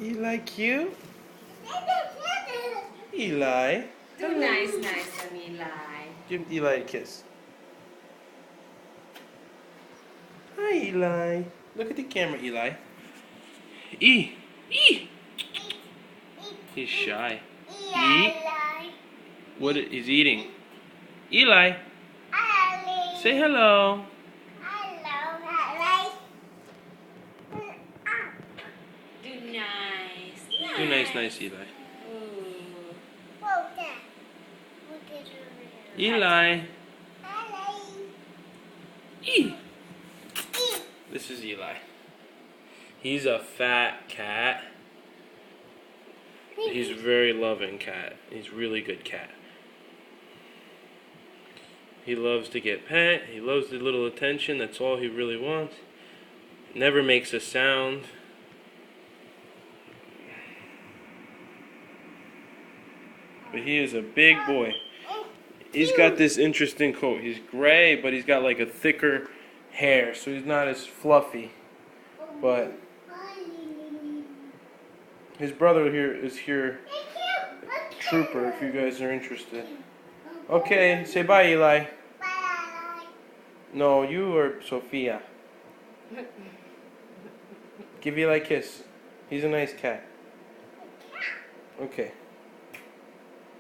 Eli cute? Eli. Do nice on Eli. Give Eli a kiss. Hi, Eli. Look at the camera, Eli. E. E. He's shy. Eat. What is eating? Eli. Say hello. Do nice. Do nice, Eli. Ooh. Eli. E. This is Eli. He's a fat cat. He's a very loving cat. He's a really good cat. He loves to get pet. He loves the little attention. That's all he really wants. Never makes a sound. But he is a big boy. He's got this interesting coat. He's gray, but he's got like a thicker hair, so he's not as fluffy. But his brother is here, Trooper, if you guys are interested. Okay, say bye, Eli. No, you or Sophia. Give Eli a kiss. He's a nice cat. Okay.